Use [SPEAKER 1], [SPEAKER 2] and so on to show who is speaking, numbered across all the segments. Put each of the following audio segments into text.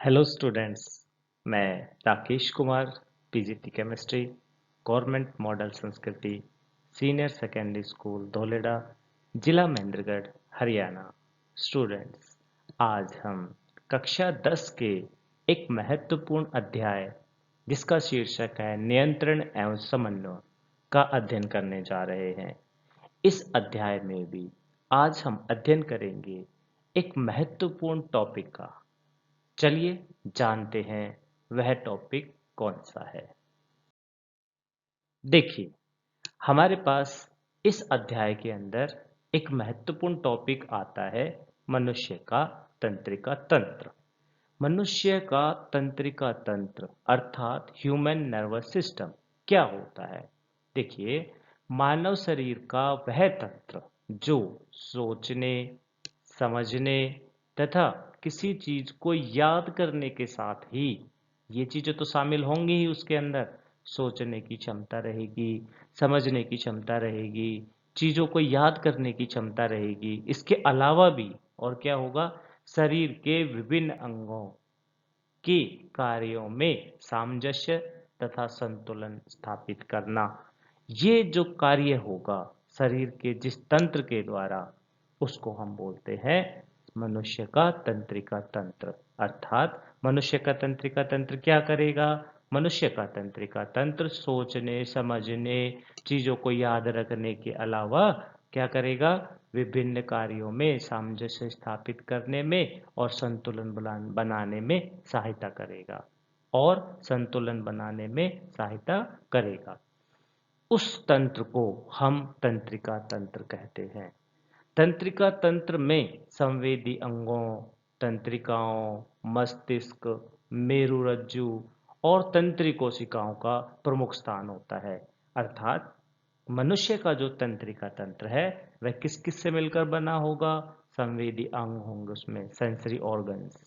[SPEAKER 1] Hello students. मैं Rakesh Kumar, PGT chemistry, government model Sanskriti, senior secondary school Dholeda, जिला Mahendragarh, Haryana. Students, आज हम कक्षा 10 के एक महत्वपूर्ण अध्याय जिसका शीर्षक है नियंत्रण एवं समन्वय का अध्ययन करने जा रहे हैं। इस अध्याय में भी आज हम अध्ययन करेंगे एक महत्वपूर्ण टॉपिक का। चलिए जानते हैं वह टॉपिक कौन सा है। देखिए, हमारे पास इस अध्याय के अंदर एक महत्वपूर्ण टॉपिक आता है मनुष्य का तंत्रिका तंत्र। मनुष्य का तंत्रिका तंत्र अर्थात ह्यूमन नर्वस सिस्टम क्या होता है। देखिए, मानव शरीर का वह तंत्र जो सोचने, समझने तथा किसी चीज को याद करने के साथ ही ये चीजें तो शामिल होंगी ही उसके अंदर। सोचने की क्षमता रहेगी, समझने की क्षमता रहेगी, चीजों को याद करने की क्षमता रहेगी। इसके अलावा भी और क्या होगा, शरीर के विभिन्न अंगों के कार्यों में सामंजस्य तथा संतुलन स्थापित करना, ये जो कार्य होगा शरीर के जिस तंत्र के द्वारा, उसको हम बोलते हैं मनुष्य का तंत्रिका तंत्र। अर्थात मनुष्य का तंत्रिका तंत्र क्या करेगा? मनुष्य का तंत्रिका तंत्र सोचने, समझने, चीजों को याद रखने के अलावा क्या करेगा? विभिन्न कार्यों में सामंजस्य स्थापित करने में और संतुलन बनाने में सहायता करेगा और संतुलन बनाने में सहायता करेगा। उस तंत्र को हम तंत्रिका तंत्र कहते हैं। तंत्रिका तंत्र में संवेदी अंगों, तंत्रिकाओं, मस्तिष्क, मेरुरज्जु और तंत्री कोशिकाओं का प्रमुख स्थान होता है। अर्थात मनुष्य का जो तंत्रिका तंत्र है वह किस किस से मिलकर बना होगा? संवेदी अंग होंगे, उसमें सेंसरी ऑर्गन्स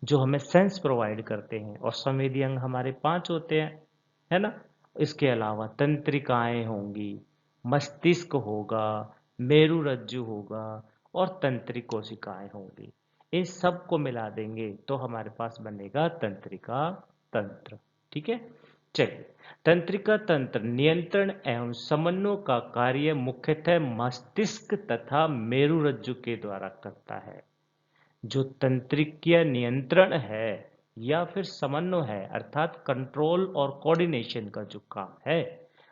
[SPEAKER 1] जो हमें सेंस प्रोवाइड करते हैं, और संवेदी अंग हमारे 5 होते हैं, है ना। इसके अलावा तंत्रिकाएं होंगी, मस्तिष्क होगा, मेरुरज्जु होगा और तंत्रिक कोशिकाएं होंगी। इन सब को मिला देंगे तो हमारे पास बनेगा तंत्रिका तंत्र। ठीक है, चलिए। तंत्रिका तंत्र नियंत्रण एवं समन्वय का कार्य मुख्यतः मस्तिष्क तथा मेरुरज्जु के द्वारा करता है। जो तंत्रिकीय नियंत्रण है या फिर समन्वय है, अर्थात कंट्रोल और कोऑर्डिनेशन का जो काम है,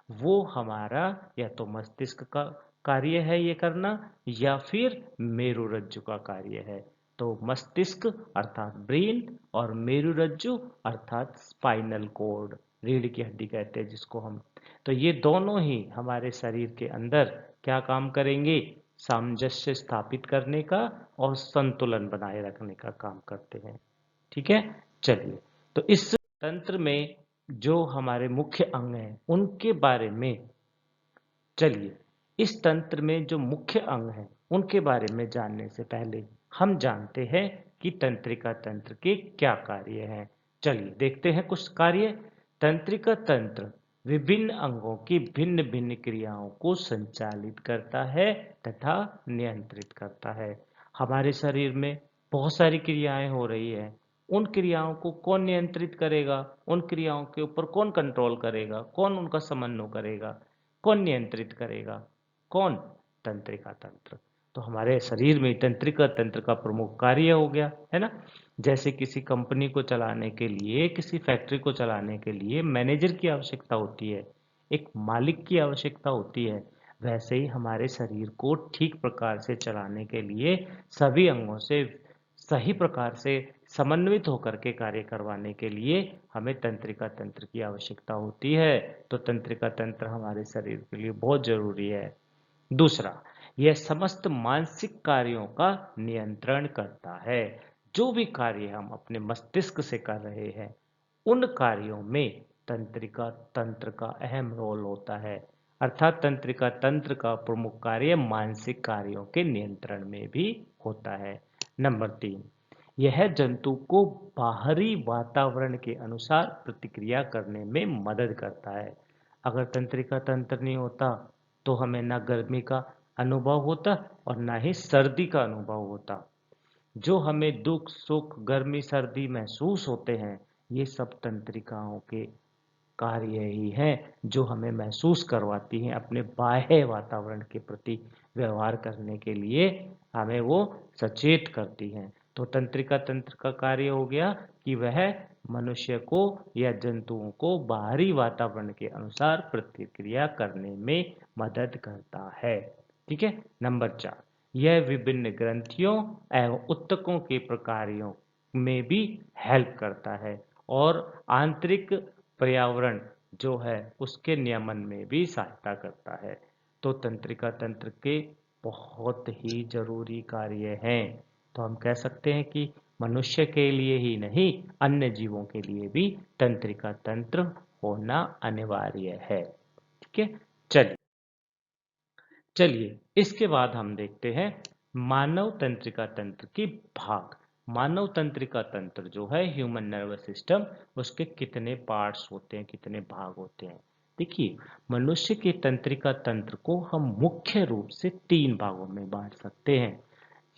[SPEAKER 1] वो हमारा या तो मस्तिष्क का कार्य है ये करना, या फिर मेरुरज्जु का कार्य है। तो मस्तिष्क अर्थात ब्रेन और मेरुरज्जु अर्थात स्पाइनल कोड, रीढ़ की हड्डी कहते हैं जिसको हम। तो ये दोनों ही हमारे शरीर के अंदर क्या काम करेंगे? सामंजस्य स्थापित करने का और संतुलन बनाए रखने का काम करते हैं। ठीक है, चलिए। तो इस तंत्र में जो हमारे मुख्य अंग हैं उनके बारे में, चलिए, इस तंत्र में जो मुख्य अंग हैं उनके बारे में जानने से पहले हम जानते हैं कि तंत्रिका तंत्र के क्या कार्य हैं। चलिए देखते हैं कुछ कार्य। तंत्रिका तंत्र विभिन्न अंगों की भिन्न भिन्न क्रियाओं को संचालित करता है तथा नियंत्रित करता है। हमारे शरीर में बहुत सारी क्रियाएं हो रही है, उन क्रियाओं को कौन नियंत्रित करेगा? उन क्रियाओं के ऊपर कौन कंट्रोल करेगा? कौन उनका समन्वय करेगा? कौन नियंत्रित करेगा? कौन? तंत्रिका तंत्र। तो हमारे शरीर में तंत्रिका तंत्र का प्रमुख कार्य हो गया, है ना। जैसे किसी कंपनी को चलाने के लिए, किसी फैक्ट्री को चलाने के लिए मैनेजर की आवश्यकता होती है, एक मालिक की आवश्यकता होती है, वैसे ही हमारे शरीर को ठीक प्रकार से चलाने के लिए सभी अंगों से सही प्रकार से समन्वित होकर के कार्य करवाने के लिए हमें तंत्रिका तंत्र की आवश्यकता होती है। तो तंत्रिका तंत्र हमारे शरीर के लिए बहुत जरूरी है। दूसरा, यह समस्त मानसिक कार्यों का नियंत्रण करता है। जो भी कार्य हम अपने मस्तिष्क से कर रहे हैं, उन कार्यों में तंत्रिका तंत्र का अहम रोल होता है। अर्थात तंत्रिका तंत्र का प्रमुख कार्य मानसिक कार्यों के नियंत्रण में भी होता है। नंबर 3, यह जंतु को बाहरी वातावरण के अनुसार प्रतिक्रिया करने में मदद करता है। अगर तंत्रिका तंत्र नहीं होता तो हमें ना गर्मी का अनुभव होता और ना ही सर्दी का अनुभव होता। जो हमें दुख सुख गर्मी सर्दी महसूस होते हैं, ये सब तंत्रिकाओं के कार्य ही हैं जो हमें महसूस करवाती हैं अपने बाह्य वातावरण के प्रति व्यवहार करने के लिए हमें वो सचेत करती हैं। तो तंत्रिका तंत्र का कार्य हो गया कि वह मनुष्य को या जंतुओं को बाहरी वातावरण के अनुसार प्रतिक्रिया करने में मदद करता है। ठीक है। नंबर 4, यह विभिन्न ग्रंथियों एवं ऊतकों के प्रकारों में भी हेल्प करता है और आंतरिक पर्यावरण जो है उसके नियमन में भी सहायता करता है। तो तंत्रिका तंत्र के बहुत ही जरूरी कार्य हैं। तो हम कह सकते हैं कि मनुष्य के लिए ही नहीं, अन्य जीवों के लिए भी तंत्रिका तंत्र होना अनिवार्य है। ठीक है। चलिए चलिए इसके बाद हम देखते हैं मानव तंत्रिका तंत्र की भाग। मानव तंत्रिका तंत्र जो है ह्यूमन नर्वस सिस्टम, उसके कितने पार्ट्स होते हैं, कितने भाग होते हैं। देखिए, मनुष्य के तंत्रिका तंत्र को हम मुख्य रूप से 3 भागों में बांट सकते हैं।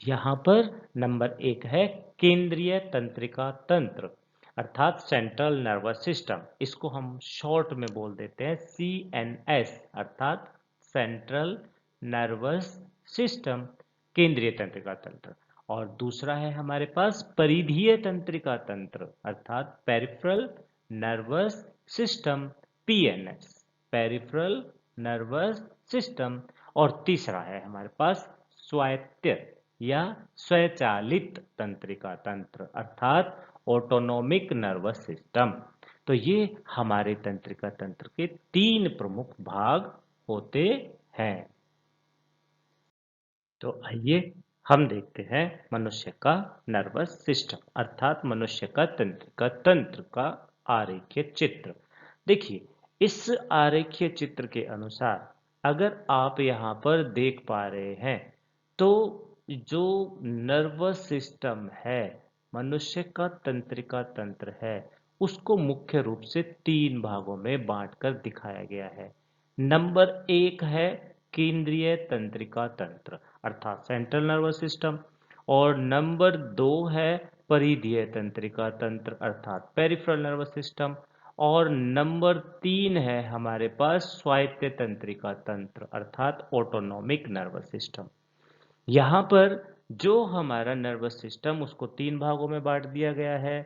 [SPEAKER 1] यहाँ पर नंबर 1 है केंद्रीय तंत्रिका तंत्र, अर्थात सेंट्रल नर्वस सिस्टम। इसको हम शॉर्ट में बोल देते हैं CNS, अर्थात सेंट्रल नर्वस सिस्टम, केंद्रीय तंत्रिका तंत्र। और दूसरा है हमारे पास परिधीय तंत्रिका तंत्र, अर्थात peripheral nervous system, PNS, peripheral nervous system. और तीसरा है हमारे पास स्वायत्त या स्वचालित तंत्रिका तंत्र, अर्थात ऑटोनोमिक नर्वस सिस्टम। तो ये हमारे तंत्रिका तंत्र के 3 प्रमुख भाग होते हैं। तो आइए हम देखते हैं मनुष्य का नर्वस सिस्टम, अर्थात मनुष्य का तंत्रिका तंत्र का आरेखीय चित्र। देखिए, इस आरेखीय चित्र के अनुसार अगर आप यहाँ पर देख पा रहे हैं तो जो नर्वस सिस्टम है, मनुष्य का तंत्रिका तंत्र है, उसको मुख्य रूप से 3 भागों में बांटकर दिखाया गया है। नंबर 1 है केंद्रीय तंत्रिका तंत्र, अर्थात सेंट्रल नर्वस सिस्टम। और नंबर 2 है परिधीय तंत्रिका तंत्र, अर्थात पेरिफेरल नर्वस सिस्टम। और नंबर 3 है हमारे पास स्वायत्त तंत्रिका तंत्र, अर्थात ऑटोनोमिक नर्वस सिस्टम। यहाँ पर जो हमारा नर्वस सिस्टम उसको 3 भागों में बांट दिया गया है।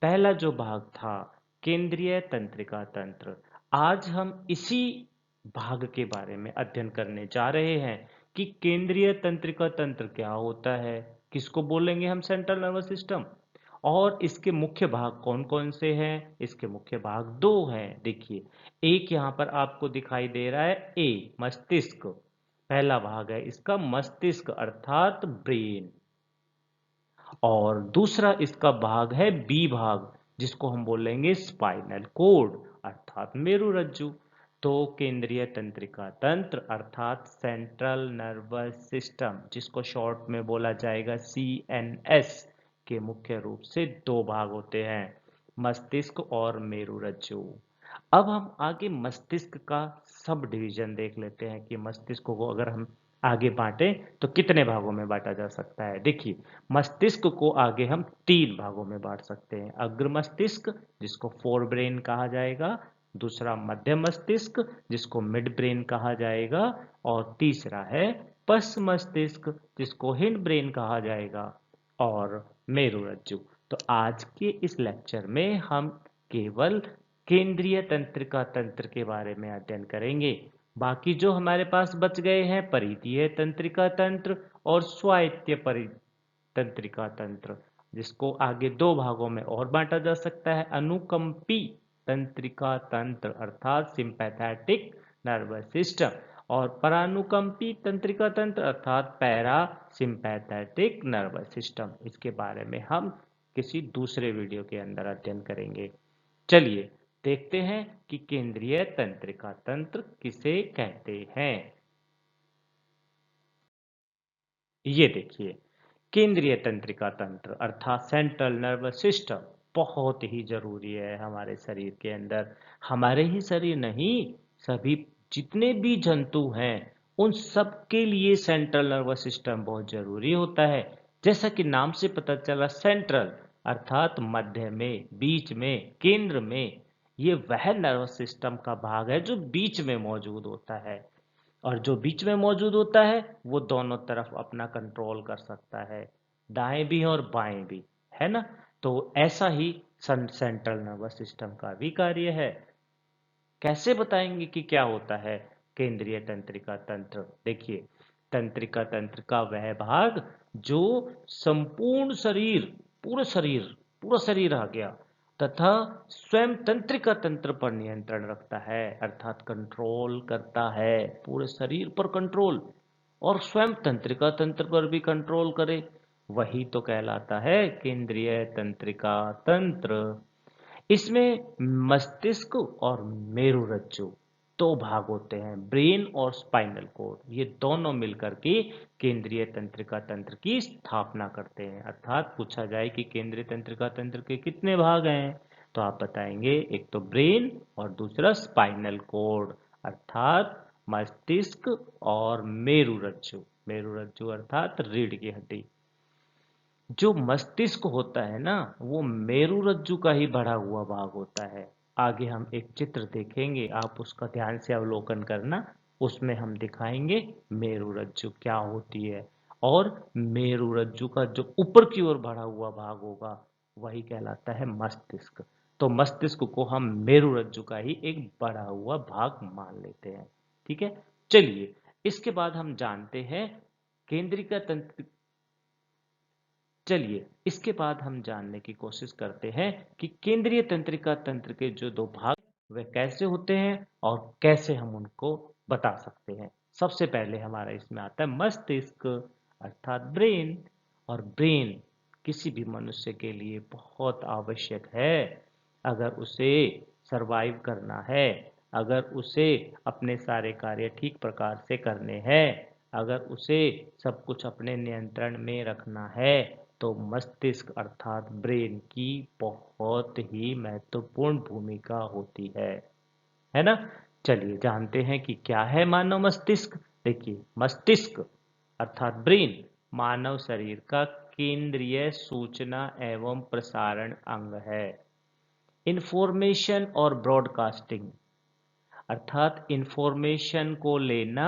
[SPEAKER 1] पहला जो भाग था केंद्रीय तंत्रिका तंत्र, आज हम इसी भाग के बारे में अध्ययन करने जा रहे हैं कि केंद्रीय तंत्रिका तंत्र क्या होता है, किसको बोलेंगे हम सेंट्रल नर्वस सिस्टम, और इसके मुख्य भाग कौन कौन से हैं। इसके मुख्य भाग 2 हैं। देखिए, एक यहाँ पर आपको दिखाई दे रहा है ए, मस्तिष्क। पहला भाग है इसका मस्तिष्क, अर्थात ब्रेन। और दूसरा इसका भाग है बी भाग, जिसको हम बोलेंगे स्पाइनल कोड, अर्थात मेरुरज्जु। तो केंद्रीय तंत्रिका तंत्र अर्थात सेंट्रल नर्वस सिस्टम, जिसको शॉर्ट में बोला जाएगा CNS, के मुख्य रूप से 2 भाग होते हैं, मस्तिष्क और मेरुरज्जु। अब हम आगे मस्तिष्क का सब डिवीजन देख लेते हैं कि मस्तिष्क को अगर हम आगे बांटे तो कितने भागों में बांटा जा सकता है। देखिए, मस्तिष्क को आगे हम 3 भागों में बांट सकते हैं। अग्र मस्तिष्क, जिसको फोर ब्रेन कहा जाएगा, दूसरा मध्य मस्तिष्क, जिसको मिड ब्रेन कहा जाएगा, और तीसरा है पश्च मस्तिष्क, जिसको हिंड ब्रेन कहा जाएगा, और मेरुरज्जु। तो आज के इस लेक्चर में हम केवल केंद्रीय तंत्रिका तंत्र के बारे में अध्ययन करेंगे। बाकी जो हमारे पास बच गए हैं परिधीय तंत्रिका तंत्र और स्वायत्त तंत्रिका तंत्र, जिसको आगे 2 भागों में और बांटा जा सकता है, अनुकंपी तंत्रिका तंत्र अर्थात सिंपैथेटिक नर्वस सिस्टम, और परानुकंपी तंत्रिका तंत्र अर्थात पैरा सिंपैथेटिक नर्वस सिस्टम। इसके बारे में हम किसी दूसरे वीडियो के अंदर अध्ययन करेंगे। चलिए देखते हैं कि केंद्रीय तंत्रिका तंत्र किसे कहते हैं। ये देखिए, केंद्रीय तंत्रिका तंत्र अर्थात सेंट्रल नर्वस सिस्टम बहुत ही जरूरी है हमारे शरीर के अंदर। हमारे ही शरीर नहीं, सभी जितने भी जंतु हैं उन सब के लिए सेंट्रल नर्वस सिस्टम बहुत जरूरी होता है। जैसा कि नाम से पता चला सेंट्रल अर्थात मध्य में, बीच में, केंद्र में, ये वह नर्वस सिस्टम का भाग है जो बीच में मौजूद होता है। और जो बीच में मौजूद होता है वो दोनों तरफ अपना कंट्रोल कर सकता है, दाएं भी और बाएं भी, है ना। तो ऐसा ही सेंट्रल नर्वस सिस्टम का भी कार्य है। कैसे बताएंगे कि क्या होता है केंद्रीय तंत्रिका तंत्र? देखिए, तंत्रिका तंत्र का वह भाग जो संपूर्ण शरीर, पूरा शरीर आ गया, तथा स्वयं तंत्रिका तंत्र पर नियंत्रण रखता है, अर्थात कंट्रोल करता है, पूरे शरीर पर कंट्रोल, और स्वयं तंत्रिका तंत्र पर भी कंट्रोल करे, वही तो कहलाता है केंद्रीय तंत्रिका तंत्र। इसमें मस्तिष्क और मेरुरज्जु दो भाग होते हैं, ब्रेन और स्पाइनल कोड, ये दोनों मिलकर के केंद्रीय तंत्रिका तंत्र की स्थापना करते हैं। अर्थात पूछा जाए कि केंद्रीय तंत्रिका तंत्र के कितने भाग हैं, तो आप बताएंगे एक तो ब्रेन और दूसरा स्पाइनल कोड, अर्थात मस्तिष्क और मेरुरज्जु, मेरुरज्जु अर्थात रीढ़ की हड्डी। जो मस्तिष्क होता है ना, वो मेरुरज्जु का ही बढ़ा हुआ भाग होता है। आगे हम एक चित्र देखेंगे, आप उसका ध्यान से अवलोकन करना, उसमें हम दिखाएंगे मेरुरज्जु क्या होती है। और मेरुरज्जु का जो ऊपर की ओर बढ़ा हुआ भाग होगा वही कहलाता है मस्तिष्क। तो मस्तिष्क को हम मेरुरज्जु का ही एक बढ़ा हुआ भाग मान लेते हैं। ठीक है, चलिए इसके बाद हम जानते हैं केंद्रीय तंत्र। चलिए इसके बाद हम जानने की कोशिश करते हैं कि केंद्रीय तंत्रिका तंत्र के जो दो भाग वे कैसे होते हैं और कैसे हम उनको बता सकते हैं। सबसे पहले हमारा इसमें आता है मस्तिष्क अर्थात ब्रेन। और ब्रेन किसी भी मनुष्य के लिए बहुत आवश्यक है। अगर उसे सरवाइव करना है, अगर उसे अपने सारे कार्य ठीक प्रकार से करने हैं, अगर उसे सब कुछ अपने नियंत्रण में रखना है, तो मस्तिष्क अर्थात ब्रेन की बहुत ही महत्वपूर्ण भूमिका होती है ना। चलिए जानते हैं कि क्या है मानव मस्तिष्क। देखिए, मस्तिष्क अर्थात ब्रेन मानव शरीर का केंद्रीय सूचना एवं प्रसारण अंग है। इंफॉर्मेशन और ब्रॉडकास्टिंग अर्थात इंफॉर्मेशन को लेना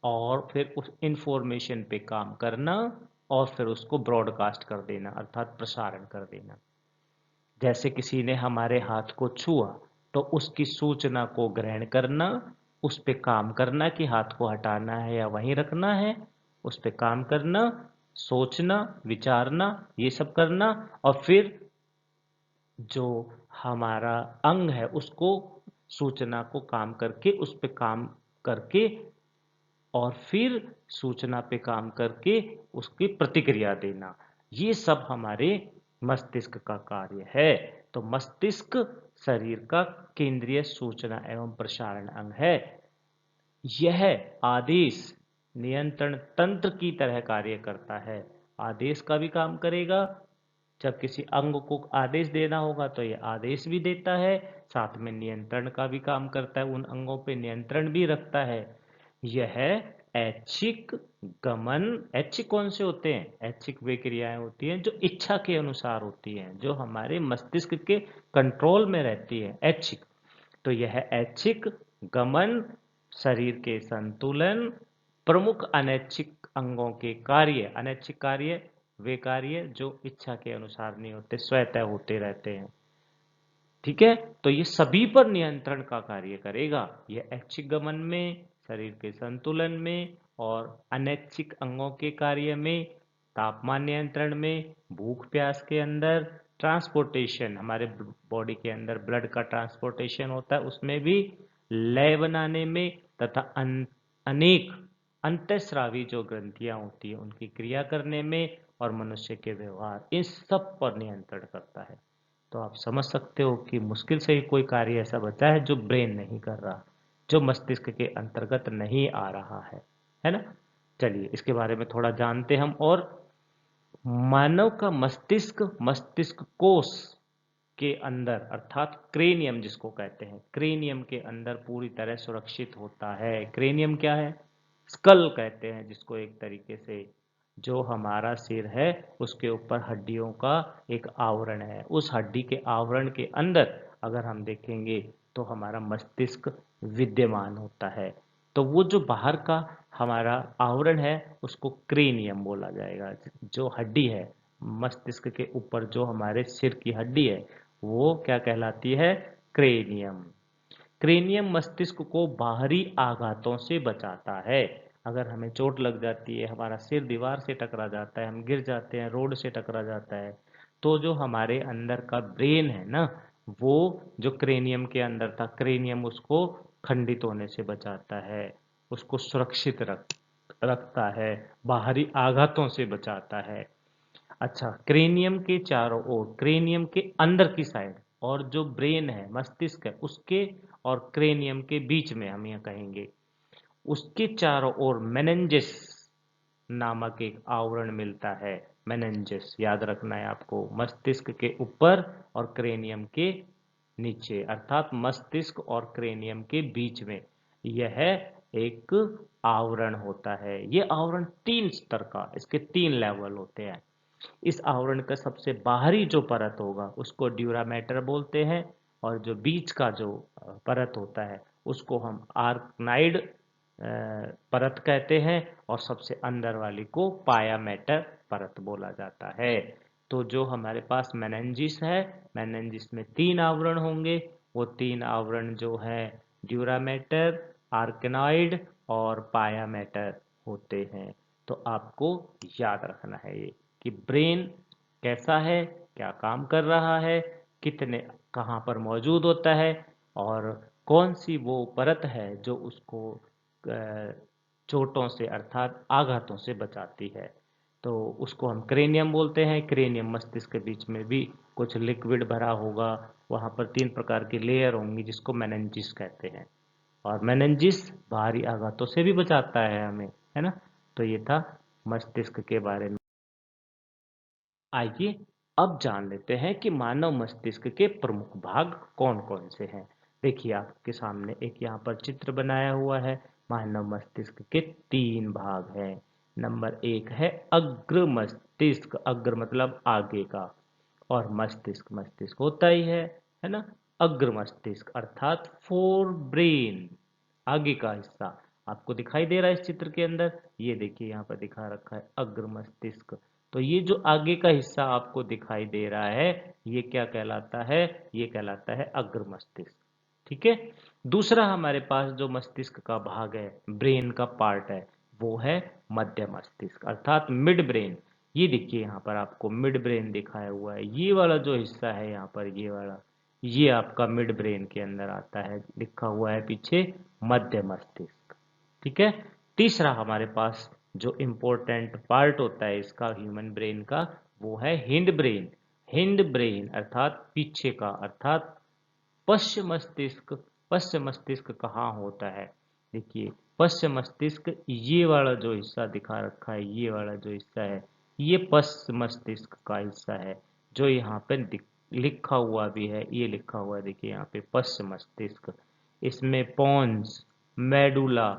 [SPEAKER 1] और फिर उस इंफॉर्मेशन पे काम करना और फिर उसको ब्रॉडकास्ट कर देना अर्थात प्रसारण कर देना। जैसे किसी ने हमारे हाथ को छुआ तो उसकी सूचना को ग्रहण करना, उस पे काम करना कि हाथ को हटाना है या वहीं रखना है, उस पे काम करना, सोचना, विचारना, ये सब करना, और फिर जो हमारा अंग है उसको सूचना को काम करके उस पे काम करके और फिर सूचना पे काम करके उसकी प्रतिक्रिया देना, ये सब हमारे मस्तिष्क का कार्य है। तो मस्तिष्क शरीर का केंद्रीय सूचना एवं प्रसारण अंग है। यह आदेश नियंत्रण तंत्र की तरह कार्य करता है। आदेश का भी काम करेगा, जब किसी अंग को आदेश देना होगा तो यह आदेश भी देता है, साथ में नियंत्रण का भी काम करता है, उन अंगों पे नियंत्रण भी रखता है। यह ऐच्छिक गमन, ऐच्छिक कौन से होते हैं? ऐच्छिक वे क्रियाएं होती हैं जो इच्छा के अनुसार होती हैं, जो हमारे मस्तिष्क के कंट्रोल में रहती है, ऐच्छिक। तो यह ऐच्छिक गमन, शरीर के संतुलन, प्रमुख अनैच्छिक अंगों के कार्य, अनैच्छिक कार्य वे कार्य जो इच्छा के अनुसार नहीं होते, स्वतः होते रहते हैं। ठीक है, तो ये सभी पर नियंत्रण का कार्य करेगा। यह ऐच्छिक गमन में, शरीर के संतुलन में और अनैच्छिक अंगों के कार्य में, तापमान नियंत्रण में, भूख प्यास के अंदर, ट्रांसपोर्टेशन, हमारे बॉडी के अंदर ब्लड का ट्रांसपोर्टेशन होता है उसमें भी, लय बनाने में, तथा अनेक अंतःस्रावी जो ग्रंथियां होती है उनकी क्रिया करने में और मनुष्य के व्यवहार, इन सब पर नियंत्रण करता है। तो आप समझ सकते हो कि मुश्किल से ही कोई कार्य ऐसा बचा है जो ब्रेन नहीं कर रहा, जो मस्तिष्क के अंतर्गत नहीं आ रहा है ना। चलिए इसके बारे में थोड़ा जानते हम। और मानव का मस्तिष्क, मस्तिष्क कोश के अंदर अर्थात क्रेनियम जिसको कहते हैं, क्रेनियम के अंदर पूरी तरह सुरक्षित होता है। क्रेनियम क्या है? स्कल कहते हैं जिसको एक तरीके से, जो हमारा सिर है उसके ऊपर हड्डियों का एक आवरण है। उस हड्डी के आवरण के अंदर अगर हम देखेंगे तो हमारा मस्तिष्क विद्यमान होता है। तो वो जो बाहर का हमारा आवरण है उसको क्रेनियम बोला जाएगा। जो हड्डी है मस्तिष्क के ऊपर, जो हमारे सिर की हड्डी है, वो क्या कहलाती है? क्रेनियम। क्रेनियम मस्तिष्क को बाहरी आघातों से बचाता है। अगर हमें चोट लग जाती है, हमारा सिर दीवार से टकरा जाता है, हम गिर जाते हैं, रोड से टकरा जाता है, तो जो हमारे अंदर का ब्रेन है ना, वो जो क्रेनियम के अंदर था, क्रेनियम उसको खंडित होने से बचाता है, उसको सुरक्षित रखता है, बाहरी आघातों से बचाता है। अच्छा, क्रेनियम के चारों ओर, क्रेनियम के अंदर की साइड, और जो ब्रेन है, मस्तिष्क है, उसके और क्रेनियम के बीच में हम यह कहेंगे, उसके चारों ओर मेनेंजिस नामक एक आवरण मिलता है। मेनेंजिस याद रखना है आपको, मस्तिष्क के ऊपर और क्रेनियम के नीचे, अर्थात मस्तिष्क और क्रेनियम के बीच में यह एक आवरण होता है। ये आवरण 3 स्तर का, इसके 3 लेवल होते हैं। इस आवरण का सबसे बाहरी जो परत होगा उसको ड्यूरामेटर बोलते हैं, और जो बीच का जो परत होता है उसको हम आर्कनाइड परत कहते हैं, और सबसे अंदर वाली को पायामेटर परत बोला जाता है। तो जो हमारे पास मेनेंजिस है, मेनेंजिस में 3 आवरण होंगे। वो 3 आवरण जो है ड्यूरामेटर, आर्कनाइड और पायामेटर होते हैं। तो आपको याद रखना है ये कि ब्रेन कैसा है, क्या काम कर रहा है, कितने कहाँ पर मौजूद होता है, और कौन सी वो परत है जो उसको चोटों से अर्थात आघातों से बचाती है। तो उसको हम क्रेनियम बोलते हैं। क्रेनियम मस्तिष्क के बीच में भी कुछ लिक्विड भरा होगा, वहाँ पर 3 प्रकार की लेयर होंगी जिसको मेनेंजिस कहते हैं, और मेनेंजिस बाहरी आघातों से भी बचाता है हमें, है ना। तो ये था मस्तिष्क के बारे में। आइए अब जान लेते हैं कि मानव मस्तिष्क के प्रमुख भाग कौन कौन से हैं। देखिए आपके सामने एक यहाँ पर चित्र बनाया हुआ है। मानव मस्तिष्क के 3 भाग हैं। नंबर 1 है अग्र मस्तिष्क, अग्र मतलब आगे का, और मस्तिष्क, मस्तिष्क होता ही है ना। अग्र मस्तिष्क अर्थात फोर ब्रेन, आगे का हिस्सा आपको दिखाई दे रहा है इस चित्र के अंदर। ये देखिए यहाँ पर दिखा रखा है अग्र मस्तिष्क। तो ये जो आगे का हिस्सा आपको दिखाई दे रहा है, ये क्या कहलाता है? ये कहलाता है अग्र मस्तिष्क। ठीक है। दूसरा हमारे पास जो मस्तिष्क का भाग है, ब्रेन का पार्ट है, वो है मध्य मस्तिष्क अर्थात मिड ब्रेन। ये देखिए यहाँ पर आपको मिड ब्रेन दिखाया हुआ है। ये वाला जो हिस्सा है यहाँ पर, ये वाला, ये आपका मिड ब्रेन के अंदर आता है, लिखा हुआ है पीछे मध्य मस्तिष्क। ठीक है। तीसरा हमारे पास जो इम्पोर्टेंट पार्ट होता है इसका, ह्यूमन ब्रेन का, वो है हिंड ब्रेन। हिंड ब्रेन अर्थात पीछे का, अर्थात पश्चिम मस्तिष्क। पश्चिम मस्तिष्क कहाँ होता है? देखिए पश्चिम मस्तिष्क, ये वाला जो हिस्सा दिखा रखा है, ये वाला जो हिस्सा है, ये पश्चिम मस्तिष्क का हिस्सा है, जो यहाँ पे लिखा हुआ भी है। ये लिखा हुआ है देखिए यहाँ पे पश्चिम मस्तिष्क। इसमें पॉन्स, मेडुला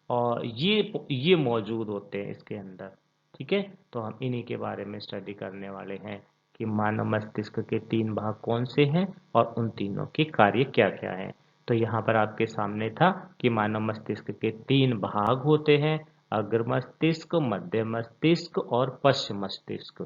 [SPEAKER 1] और ये मौजूद होते हैं इसके अंदर। ठीक है। तो हम इन्हीं के बारे में स्टडी करने वाले हैं कि मानव मस्तिष्क के 3 भाग कौन से हैं और उन तीनों के कार्य क्या क्या हैं। तो यहाँ पर आपके सामने था कि मानव मस्तिष्क के 3 भाग होते हैं, अग्र मस्तिष्क, मध्य मस्तिष्क और पश्चिम मस्तिष्क,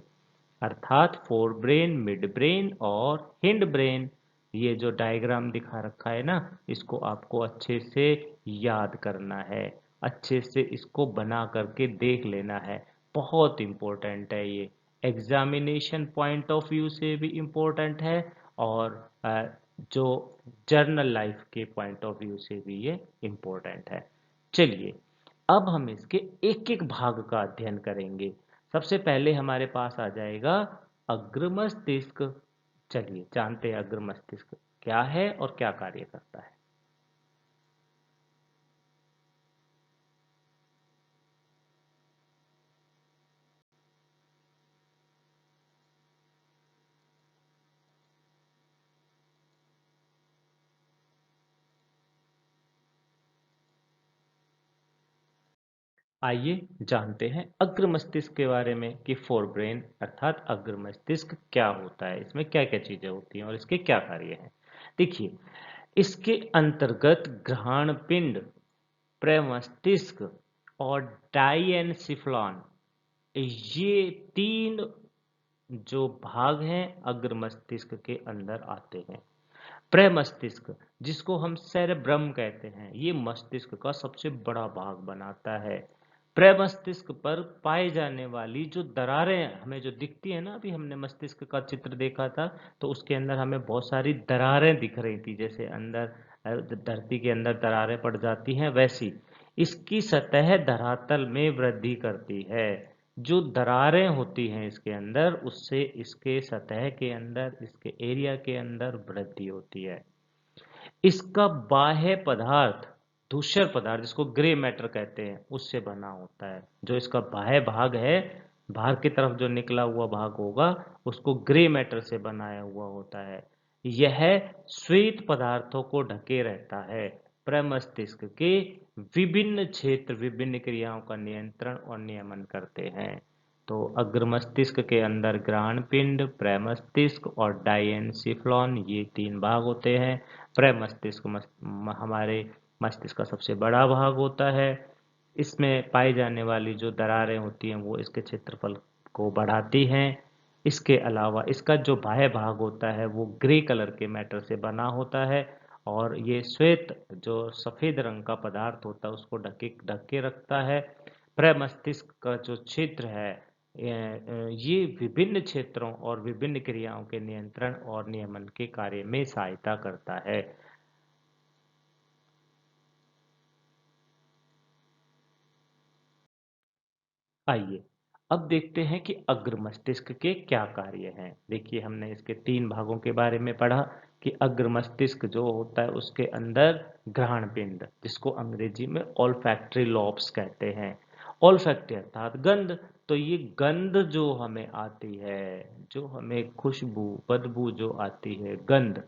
[SPEAKER 1] अर्थात फोर ब्रेन, मिड ब्रेन और हिंड ब्रेन। ये जो डायग्राम दिखा रखा है ना, इसको आपको अच्छे से याद करना है, अच्छे से इसको बना करके देख लेना है। बहुत इम्पोर्टेंट है ये, एग्जामिनेशन पॉइंट ऑफ व्यू से भी इम्पोर्टेंट है, और जो जर्नल लाइफ के पॉइंट ऑफ व्यू से भी ये इम्पोर्टेंट है। चलिए अब हम इसके एक एक भाग का अध्ययन करेंगे। सबसे पहले हमारे पास आ जाएगा अग्र मस्तिष्क। चलिए जानते हैं अग्र मस्तिष्क क्या है और क्या कार्य करता है। आइए जानते हैं अग्र मस्तिष्क के बारे में कि फोर ब्रेन अर्थात अग्र मस्तिष्क क्या होता है, इसमें क्या क्या चीजें होती हैं और इसके क्या कार्य हैं। देखिए, इसके अंतर्गत घ्राण पिंड, प्रमस्तिष्क और डाइएन्सिफ्लॉन, ये तीन जो भाग हैं अग्र मस्तिष्क के अंदर आते हैं। प्रमस्तिष्क, जिसको हम सेरेब्रम कहते हैं, ये मस्तिष्क का सबसे बड़ा भाग बनाता है। प्रमस्तिष्क पर पाई जाने वाली जो दरारें हमें जो दिखती है ना, अभी हमने मस्तिष्क का चित्र देखा था, तो उसके अंदर हमें बहुत सारी दरारें दिख रही थी, जैसे अंदर धरती के अंदर दरारें पड़ जाती हैं वैसी इसकी सतह धरातल में वृद्धि करती है। जो दरारें होती हैं इसके अंदर, उससे इसके सतह के अंदर, इसके एरिया के अंदर वृद्धि होती है। इसका बाह्य पदार्थ धूसर पदार्थ, जिसको ग्रे मैटर कहते हैं, उससे बना होता है। जो इसका बाह्य भाग है, बाहर की तरफ जो निकला हुआ भाग होगा, उसको ग्रे मैटर से बनाया हुआ होता है। यह श्वेत पदार्थों को ढके रहता है। प्रमस्तिष्क के विभिन्न क्षेत्र विभिन्न क्रियाओं का नियंत्रण और नियमन करते हैं। तो अग्र मस्तिष्क के अंदर ग्राण पिंड, प्रमस्तिष्क और डायेनसिफ्लॉन, ये तीन भाग होते हैं। प्रमस्तिष्क हमारे मस्तिष्क का सबसे बड़ा भाग होता है। इसमें पाई जाने वाली जो दरारें होती हैं वो इसके क्षेत्रफल को बढ़ाती हैं। इसके अलावा इसका जो बाह्य भाग होता है वो ग्रे कलर के मैटर से बना होता है, और ये श्वेत जो सफेद रंग का पदार्थ होता है उसको ढक के रखता है। प्रमस्तिष्क का जो क्षेत्र है, ये विभिन्न क्षेत्रों और विभिन्न क्रियाओं के नियंत्रण और नियमन के कार्य में सहायता करता है। आइए अब देखते हैं कि अग्र मस्तिष्क के क्या कार्य हैं। देखिए, हमने इसके तीन भागों के बारे में पढ़ा कि अग्र मस्तिष्क जो होता है उसके अंदर घ्राण पिंड, जिसको अंग्रेजी में ऑल्फैक्टरी लॉब्स कहते हैं। ऑल्फैक्टरी अर्थात गंध। तो ये गंध जो हमें आती है, जो हमें खुशबू बदबू जो आती है गंध,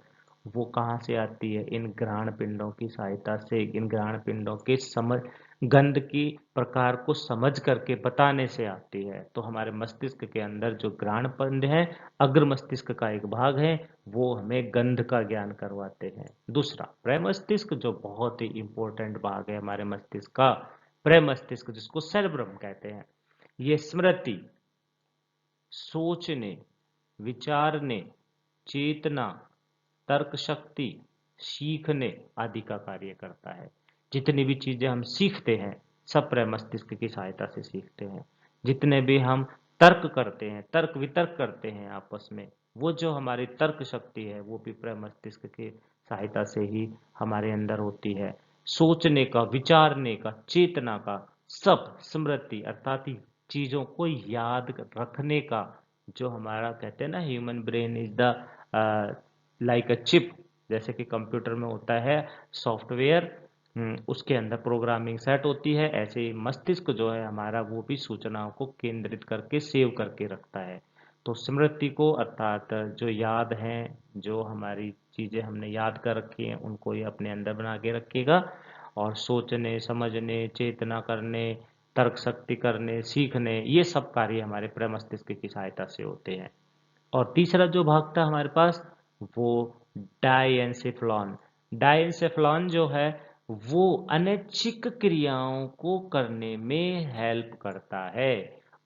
[SPEAKER 1] वो कहाँ से आती है? इन घ्राण पिंडों की सहायता से। इन घ्राण पिंडों के समझ गंध की प्रकार को समझ करके बताने से आती है। तो हमारे मस्तिष्क के अंदर जो घ्राण पिंड है, अग्र मस्तिष्क का एक भाग है, वो हमें गंध का ज्ञान करवाते हैं। दूसरा प्रमस्तिष्क, जो बहुत ही इंपॉर्टेंट भाग है हमारे मस्तिष्क का। प्रमस्तिष्क, जिसको सेरेब्रम कहते हैं, ये स्मृति, सोचने, विचारने, चेतना, तर्क शक्ति, सीखने आदि का कार्य करता है। जितनी भी चीजें हम सीखते हैं, सब प्रमस्तिष्क की सहायता से सीखते हैं। जितने भी हम तर्क करते हैं, तर्क वितर्क करते हैं आपस में, वो जो हमारी तर्क शक्ति है वो भी प्रमस्तिष्क की सहायता से ही हमारे अंदर होती है। सोचने का, विचारने का, चेतना का, सब स्मृति अर्थात चीजों को याद रखने का, जो हमारा कहते हैं ना, human brain is the like a chip, जैसे कि कंप्यूटर में होता है सॉफ्टवेयर, उसके अंदर प्रोग्रामिंग सेट होती है, ऐसे ही मस्तिष्क जो है हमारा, वो भी सूचनाओं को केंद्रित करके सेव करके रखता है। तो स्मृति को अर्थात जो याद हैं, जो हमारी चीजें हमने याद कर रखी हैं, उनको ये अपने अंदर बना के रखेगा। और सोचने, समझने, चेतना करने, तर्क शक्ति करने, सीखने, ये सब कार्य हमारे प्रमस्तिष्क की सहायता से होते हैं। और तीसरा जो भाग था हमारे पास, वो डायएन्सेफ्लॉन। डायएन्सेफ्लॉन जो है वो अनैच्छिक क्रियाओं को करने में हेल्प करता है।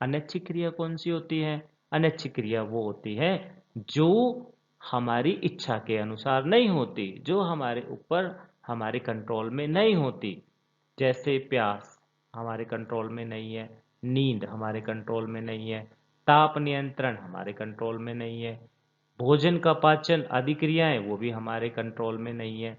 [SPEAKER 1] अनैच्छिक क्रिया कौन सी होती है? अनैच्छिक क्रिया वो होती है जो हमारी इच्छा के अनुसार नहीं होती, जो हमारे ऊपर, हमारे कंट्रोल में नहीं होती। जैसे प्यास हमारे कंट्रोल में नहीं है, नींद हमारे कंट्रोल में नहीं है, ताप नियंत्रण हमारे कंट्रोल में नहीं है, भोजन का पाचन आदि क्रियाएं वो भी हमारे कंट्रोल में नहीं है।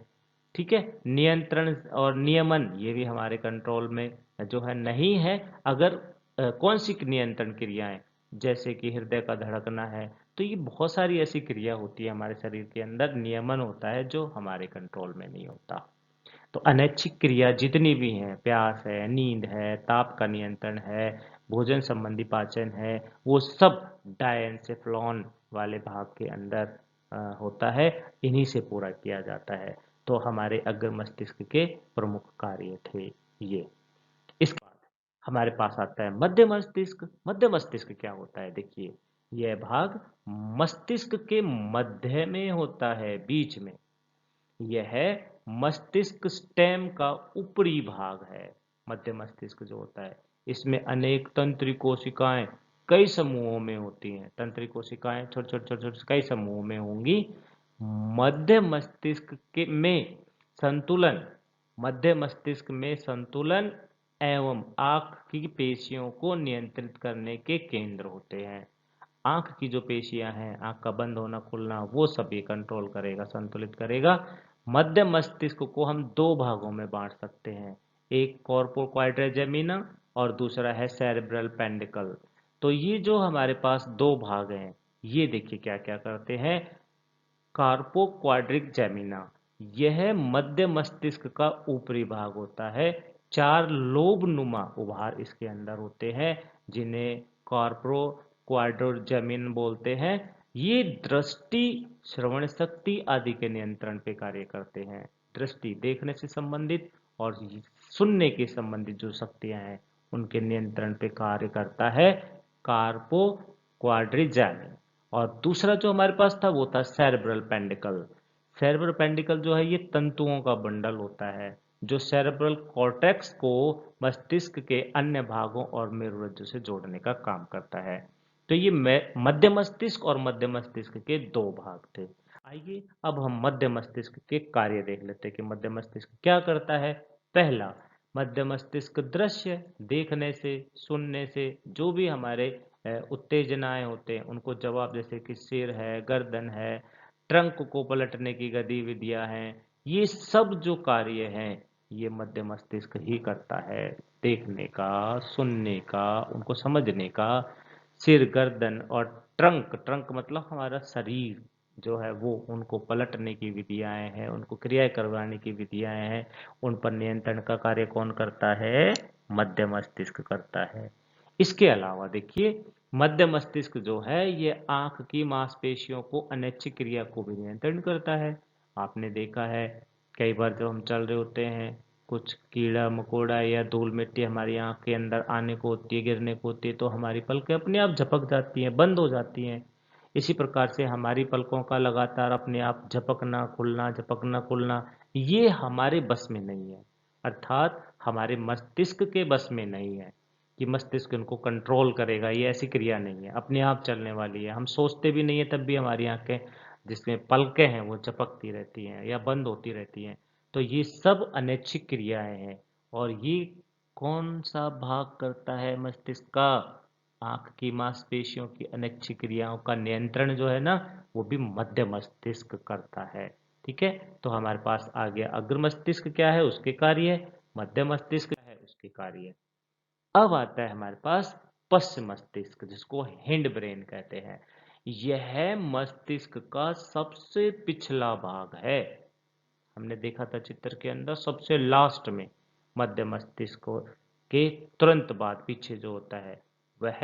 [SPEAKER 1] ठीक है, नियंत्रण और नियमन ये भी हमारे कंट्रोल में जो है नहीं है। अगर कौन सी नियंत्रण क्रियाएं, जैसे कि हृदय का धड़कना है, तो ये बहुत सारी ऐसी क्रिया होती है हमारे शरीर के अंदर, नियमन होता है जो हमारे कंट्रोल में नहीं होता। तो अनैच्छिक क्रिया जितनी भी हैं, प्यास है, नींद है, ताप का नियंत्रण है, भोजन संबंधी पाचन है, वो सब डायएन्सेफ्लॉन वाले भाग के अंदर होता है। इन्हीं से पूरा किया जाता है। तो हमारे अग्र मस्तिष्क के प्रमुख कार्य थे ये। इसके बाद हमारे पास आता है मध्य मस्तिष्क। मध्य मस्तिष्क क्या होता है, देखिए यह भाग मस्तिष्क के मध्य में होता है, बीच में। यह मस्तिष्क स्टेम का ऊपरी भाग है। मध्य मस्तिष्क जो होता है, इसमें अनेक तंत्रिक कोशिकाएं कई समूहों में होती हैं। तंत्रिक कोशिकाएं छोटे छोटे छोटे छोटे कई समूहों में होंगी। मध्य मस्तिष्क के में संतुलन, मध्य मस्तिष्क में संतुलन एवं आंख की पेशियों को नियंत्रित करने के केंद्र होते हैं। आंख की जो पेशियां हैं, आंख का बंद होना खुलना, वो सब ये कंट्रोल करेगा, संतुलित करेगा। मध्य मस्तिष्क को हम दो भागों में बांट सकते हैं, एक कॉर्पो क्वाड्रिजेमिना और दूसरा है सेरेब्रल पेंडिकल। तो ये जो हमारे पास दो भाग हैं, ये देखिए क्या क्या करते हैं। कार्पो क्वाड्रिक जेमिना, यह मध्य मस्तिष्क का ऊपरी भाग होता है। चार लोब नुमा उभार इसके अंदर होते हैं, जिन्हें कार्पो क्वाड्रोजेमिन बोलते हैं। ये दृष्टि, श्रवण शक्ति आदि के नियंत्रण पे कार्य करते हैं। दृष्टि देखने से संबंधित और सुनने के संबंधित जो शक्तियां हैं, उनके नियंत्रण पे कार्य करता है कार्पो क्वाड्रिजेमिन। और दूसरा जो हमारे पास था वो था सेरेब्रल पेंडिकल। सेरेब्रल पेंडिकल जो है, ये तंतुओं का बंडल होता है, जो सेरेब्रल कॉर्टेक्स को मस्तिष्क के अन्य भागों और मेरुरज्जु से जोड़ने का काम करता है। तो ये मध्य मस्तिष्क और मध्य मस्तिष्क के दो भाग थे। आइए अब हम मध्य मस्तिष्क के कार्य देख लेते हैं कि मध्य मस्तिष्क क्या करता है। पहला, मध्य मस्तिष्क दृश्य, देखने से सुनने से जो भी हमारे उत्तेजनाएं होते हैं उनको जवाब, जैसे कि सिर है, गर्दन है, ट्रंक को पलटने की गतिविधियां हैं, ये सब जो कार्य हैं ये मध्य मस्तिष्क ही करता है। देखने का, सुनने का, उनको समझने का। सिर, गर्दन और ट्रंक, ट्रंक मतलब हमारा शरीर जो है वो, उनको पलटने की विधियां हैं, उनको क्रिया करवाने की विधियां हैं, उन पर नियंत्रण का कार्य कौन करता है, मध्य मस्तिष्क करता है। इसके अलावा देखिए, मध्य मस्तिष्क जो है ये आंख की मांसपेशियों को अनैच्छिक क्रिया को भी नियंत्रण करता है। आपने देखा है कई बार जब हम चल रहे होते हैं, कुछ कीड़ा मकोड़ा या धूल मिट्टी हमारी आंख के अंदर आने को होती है, गिरने को होती है, तो हमारी पलकें अपने आप झपक जाती हैं, बंद हो जाती हैं। इसी प्रकार से हमारी पलकों का लगातार अपने आप झपकना खुलना, झपकना खुलना, ये हमारे बस में नहीं है। अर्थात हमारे मस्तिष्क के बस में नहीं है कि मस्तिष्क इनको कंट्रोल करेगा। ये ऐसी क्रिया नहीं है, अपने आप चलने वाली है। हम सोचते भी नहीं है तब भी हमारी आंखें, जिसमें पलकें हैं, वो झपकती रहती हैं या बंद होती रहती हैं। तो ये सब अनैच्छिक क्रियाएं हैं। और ये कौन सा भाग करता है मस्तिष्क का, आंख की मांसपेशियों की अनैच्छिक क्रियाओं का नियंत्रण जो है ना, वो भी मध्य मस्तिष्क करता है। ठीक है, तो हमारे पास आ गया अग्र मस्तिष्क क्या है, उसके कार्य, मध्य मस्तिष्क क्या है, उसके कार्य। अब आता है हमारे पास पश्च मस्तिष्क, जिसको हिंड ब्रेन कहते हैं। यह मस्तिष्क का सबसे पिछला भाग है। हमने देखा था चित्र के अंदर सबसे लास्ट में मध्य मस्तिष्क के तुरंत बाद पीछे जो होता है वह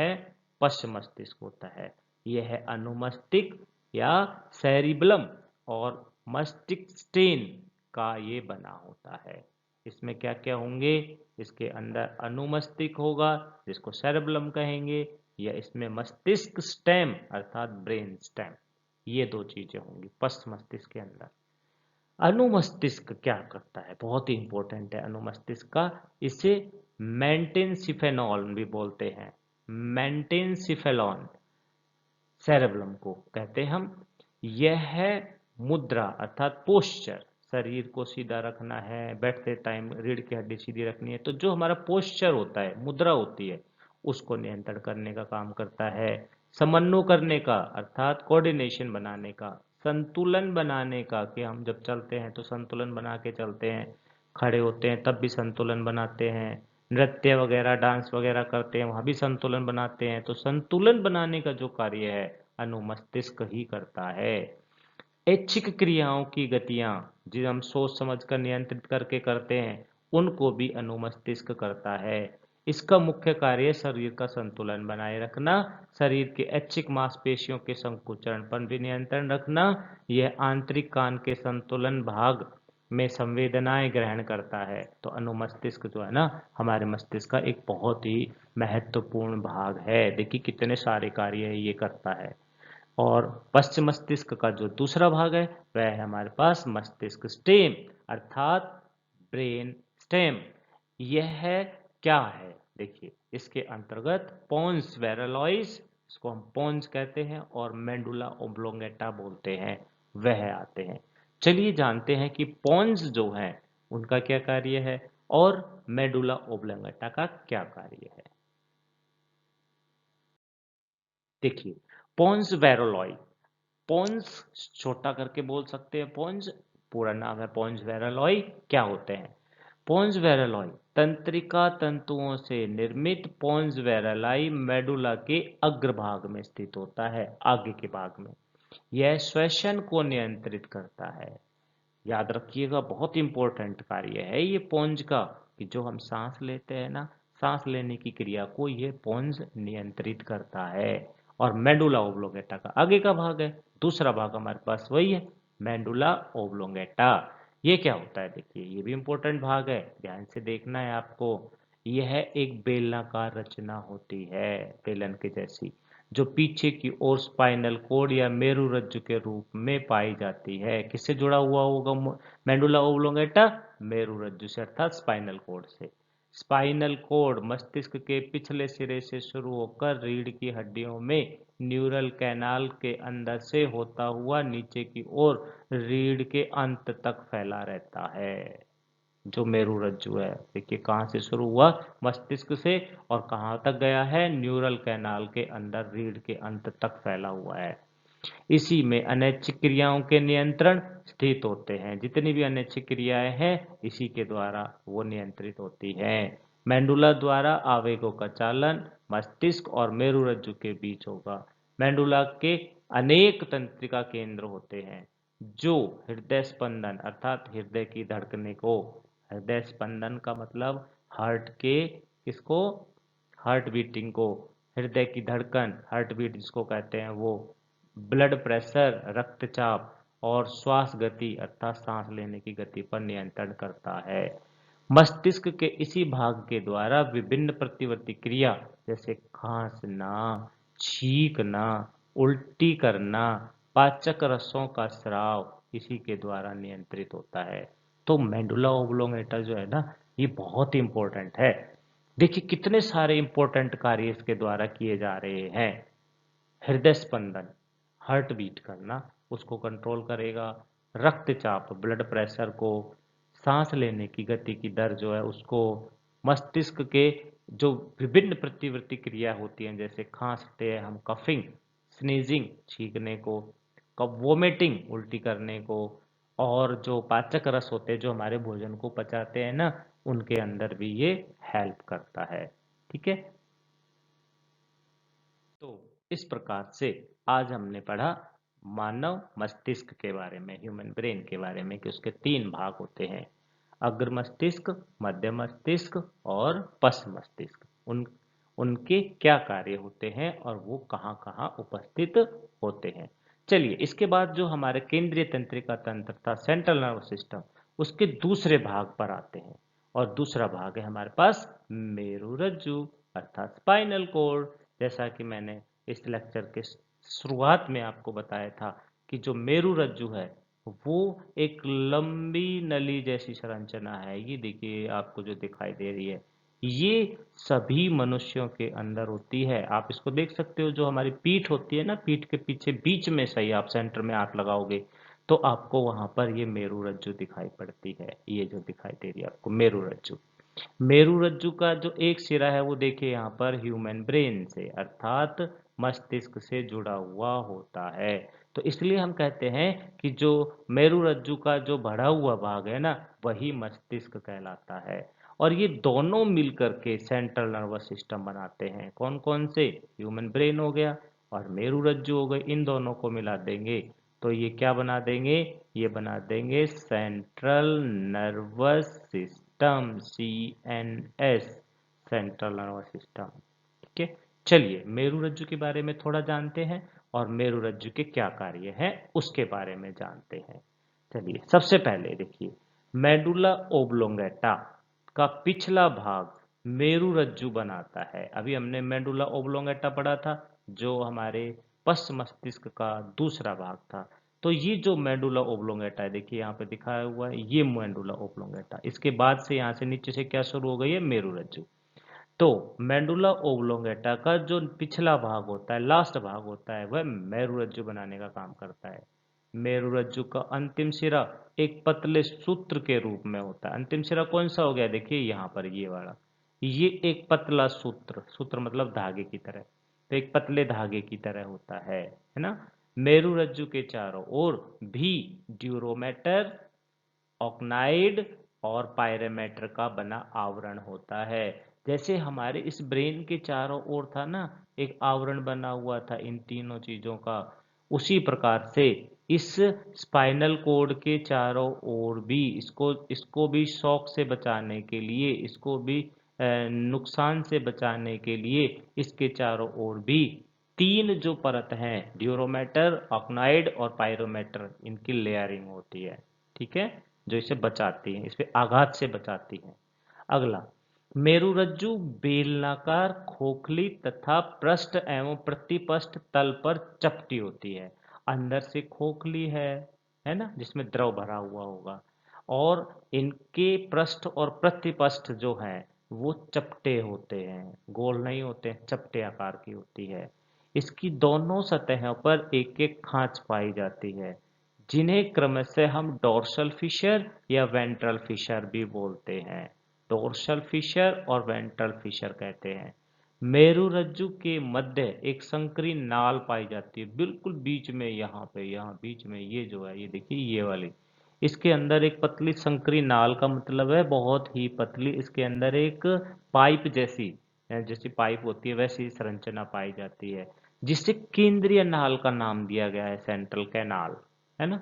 [SPEAKER 1] पश्च मस्तिष्क होता है। यह अनुमस्तिष्क या सेरिबलम और मस्तिष्क स्टेन का ये बना होता है। इसमें क्या क्या होंगे, इसके अंदर अनुमस्तिष्क होगा जिसको सेरेबलम कहेंगे, या इसमें मस्तिष्क स्टेम अर्थात ब्रेन स्टेम, ये दो चीजें होंगी पश्च मस्तिष्क के अंदर। अनुमस्तिष्क क्या करता है, बहुत ही इंपॉर्टेंट है अनुमस्तिष्क का। इसे मेंटेनसिफेनॉन भी बोलते हैं, मेंटेनसिफेलॉन सेरेब्रम को कहते हैं हम। यह है मुद्रा अर्थात पोस्चर, शरीर को सीधा रखना है, बैठते टाइम रीढ़ की हड्डी सीधी रखनी है, तो जो हमारा पोस्चर होता है, मुद्रा होती है, उसको नियंत्रण करने का काम करता है। समन्वय करने का अर्थात कोऑर्डिनेशन बनाने का, संतुलन बनाने का, कि हम जब चलते हैं तो संतुलन बना के चलते हैं, खड़े होते हैं तब भी संतुलन बनाते हैं, नृत्य वगैरह डांस वगैरह करते हैं वहाँ भी संतुलन बनाते हैं। तो संतुलन बनाने का जो कार्य है अनुमस्तिष्क ही करता है। ऐच्छिक क्रियाओं की गतियां जिसे हम सोच समझ कर नियंत्रित करके करते हैं, उनको भी अनुमस्तिष्क करता है। इसका मुख्य कार्य शरीर का संतुलन बनाए रखना, शरीर के ऐच्छिक मांसपेशियों के संकुचन पर भी नियंत्रण रखना। यह आंतरिक कान के संतुलन भाग में संवेदनाएं ग्रहण करता है। तो अनुमस्तिष्क जो है ना हमारे मस्तिष्क का एक बहुत ही महत्वपूर्ण भाग है। देखिए कितने सारे कार्य ये करता है। और पश्च मस्तिष्क का जो दूसरा भाग है वह है हमारे पास मस्तिष्क स्टेम अर्थात ब्रेन स्टेम। यह है क्या है, देखिए इसके अंतर्गत पोन्स वेरालॉइस, इसको हम पोन्स कहते हैं, और मेंडुला ओब्लोंगेटा बोलते हैं, वह आते हैं। चलिए जानते हैं कि पोन्स जो हैं उनका क्या कार्य है और मेडुला ओब्लोंगेटा का क्या कार्य है। देखिए पोन्स वेरालॉइ, पोन्स छोटा करके बोल सकते हैं पोन्स, पूरा नाम है पोन्स वेरालॉइ। क्या होते हैं पोन्स वेरालॉइ? तंत्रिका तंतुओं से निर्मित पोन्स वेरालाई मेडुला के अग्रभाग में स्थित होता है, आगे के भाग में। यह श्वसन को नियंत्रित करता है। याद रखिएगा बहुत इंपॉर्टेंट कार्य है ये पोन्स का, कि जो हम सांस लेते हैं ना, सांस लेने की क्रिया को ये पोन्स नियंत्रित करता है। और मेडुला ओब्लोंगेटा का आगे का भाग है, दूसरा भाग हमारे पास वही है, मेडुला ओब्लोंगेटा। ये क्या होता है, देखिए ये भी इंपॉर्टेंट भाग है, ध्यान से देखना है आपको। यह एक बेलनाकार रचना होती है, बेलन के जैसी, जो पीछे की ओर स्पाइनल कोड या मेरुरज्जु के रूप में पाई जाती है। किससे जुड़ा हुआ होगा मेडुला ओब्लोंगेटा? मेरुरज्जु से अर्थात स्पाइनल कोड से। स्पाइनल कोड मस्तिष्क के पिछले सिरे से शुरू होकर रीढ़ की हड्डियों में न्यूरल कैनाल के अंदर से होता हुआ नीचे की ओर रीढ़ के अंत तक फैला रहता है। जो मेरुरज्जु है, देखिए कहाँ से शुरू हुआ, मस्तिष्क से, और कहाँ तक गया है, न्यूरल कैनाल के अंदर रीढ़ के अंत तक फैला हुआ है। इसी में अनैच्छिक क्रियाओं के नियंत्रण स्थित होते हैं। जितनी भी अनैच्छिक क्रियाएं हैं इसी के द्वारा वो नियंत्रित होती हैं। मेंडुला द्वारा आवेगों का चालन मस्तिष्क और मेरुरज्जु के बीच होगा। मेंडुला के अनेक तंत्रिका केंद्र होते हैं जो हृदय स्पंदन अर्थात हृदय की धड़कने को, हृदय स्पंदन का मतलब हार्ट के, किसको, हार्ट बीटिंग को, हृदय की धड़कन हार्ट बीट जिसको कहते हैं वो, ब्लड प्रेशर रक्तचाप और श्वास गति अर्थात सांस लेने की गति पर नियंत्रण करता है। मस्तिष्क के इसी भाग के द्वारा विभिन्न प्रतिवर्ती क्रिया जैसे खांसना, छींकना, उल्टी करना, पाचक रसों का स्राव इसी के द्वारा नियंत्रित होता है। तो मेडुला ओब्लोंगेटा जो है ना ये बहुत ही इंपॉर्टेंट है। देखिए कितने सारे इंपॉर्टेंट कार्य इसके द्वारा किए जा रहे हैं। हृदय स्पंदन, हार्ट बीट करना, उसको कंट्रोल करेगा। रक्तचाप ब्लड प्रेशर को, सांस लेने की गति की दर जो है उसको, मस्तिष्क के जो विभिन्न प्रतिवर्ती क्रिया होती हैं जैसे खांसते हैं हम, कफिंग, स्नीजिंग छींकने को, कब वोमिटिंग उल्टी करने को, और जो पाचक रस होते हैं जो हमारे भोजन को पचाते हैं ना, उनके अंदर भी ये हेल्प करता है। ठीक है, तो इस प्रकार से आज हमने पढ़ा मानव मस्तिष्क के बारे में, ह्यूमन ब्रेन के बारे में, कि उसके तीन भाग होते हैं, अग्र मस्तिष्क, मध्य मस्तिष्क और पश्च मस्तिष्क। उनके क्या कार्य होते हैं और वो कहाँ कहाँ उपस्थित होते हैं। चलिए इसके बाद जो हमारे केंद्रीय तंत्रिका तंत्र था, सेंट्रल नर्वस सिस्टम, उसके दूसरे भाग पर आते हैं। और दूसरा भाग है हमारे पास मेरुरज्जु अर्थात स्पाइनल कोड। जैसा कि मैंने इस लेक्चर के शुरुआत में आपको बताया था कि जो मेरुरज्जु है वो एक लंबी नली जैसी संरचना है। ये देखिए आपको जो दिखाई दे रही है, ये सभी मनुष्यों के अंदर होती है। आप इसको देख सकते हो, जो हमारी पीठ होती है ना, पीठ के पीछे बीच में सही आप सेंटर में हाथ लगाओगे तो आपको वहां पर ये मेरुरज्जु दिखाई पड़ती है। ये जो दिखाई दे रही है आपको मेरुरज्जु, मेरुरज्जु का जो एक सिरा है वो देखिए यहाँ पर ह्यूमन ब्रेन से अर्थात मस्तिष्क से जुड़ा हुआ होता है। तो इसलिए हम कहते हैं कि जो मेरुरज्जु का जो बढ़ा हुआ भाग है ना वही मस्तिष्क कहलाता है। और ये दोनों मिलकर के सेंट्रल नर्वस सिस्टम बनाते हैं। कौन कौन से? ह्यूमन ब्रेन हो गया और मेरुरज्जु हो गई, इन दोनों को मिला देंगे तो ये क्या बना देंगे, ये बना देंगे central nervous system, CNS, central nervous system. ठीक है, चलिए मेरुरज्जु के बारे में थोड़ा जानते हैं और मेरुरज्जु के क्या कार्य हैं उसके बारे में जानते हैं। चलिए सबसे पहले देखिए, मेडुला ओब्लोंगेटा का पिछला भाग मेरुरज्जु बनाता है। अभी हमने मेडुला ओब्लोंगेटा पढ़ा था जो हमारे पश्च मस्तिष्क का दूसरा भाग था। तो ये जो मेडुला ओब्लोंगेटा है, देखिए यहाँ पे दिखाया हुआ है, ये मेडुला ओब्लोंगेटा, इसके बाद से यहाँ से नीचे से क्या शुरू हो गई है, मेरुरज्जु। तो मेडुला ओब्लोंगेटा का जो पिछला भाग होता है, लास्ट भाग होता है, वह मेरुरज्जु बनाने का काम करता है। मेरुरज्जु का अंतिम सिरा एक पतले सूत्र के रूप में होता है। अंतिम सिरा कौन सा हो गया, देखिए यहाँ पर ये वाला, ये एक पतला सूत्र, सूत्र मतलब धागे की तरह, तो एक पतले धागे की तरह होता है ना। मेरुरज्जु के चारों ओर भी ड्यूरोमेटर, ऑक्नाइड और पायरोमीटर का बना आवरण होता है। जैसे हमारे इस ब्रेन के चारों ओर था ना एक आवरण बना हुआ था इन तीनों चीजों का, उसी प्रकार से इस स्पाइनल कोड के चारों ओर भी इसको इसको भी शॉक से बचाने के लिए, इसको भी नुकसान से बचाने के लिए इसके चारों ओर भी तीन जो परत हैं, ड्यूरोमेटर, ऑक्नाइड और पायरोमीटर, इनकी लेयरिंग होती है। ठीक है, जो इसे बचाती है, इस पे आघात से बचाती है। अगला, मेरुरज्जु बेलनाकार, खोखली तथा पृष्ठ एवं प्रतिपृष्ठ तल पर चपटी होती है। अंदर से खोखली है ना, जिसमें द्रव भरा हुआ होगा, और इनके पृष्ठ और प्रतिपृष्ठ जो है वो चपटे होते हैं, गोल नहीं होते, चपटे आकार की होती है। इसकी दोनों सतहों पर एक एक खांच पाई जाती है, जिन्हें क्रमशः हम डोर्सल फिशर या वेंट्रल फिशर भी बोलते हैं। डोर्सल फिशर और वेंट्रल फिशर कहते हैं। मेरुरज्जु के मध्य एक संकरी नाल पाई जाती है, बिल्कुल बीच में, यहाँ बीच में, ये जो है, ये देखिए ये वाली, इसके अंदर एक पतली संकरी नाल का मतलब है बहुत ही पतली, इसके अंदर एक पाइप जैसी, जैसी पाइप होती है वैसी संरचना पाई जाती है, जिसे केंद्रीय नाल का नाम दिया गया है, सेंट्रल कैनाल, है ना।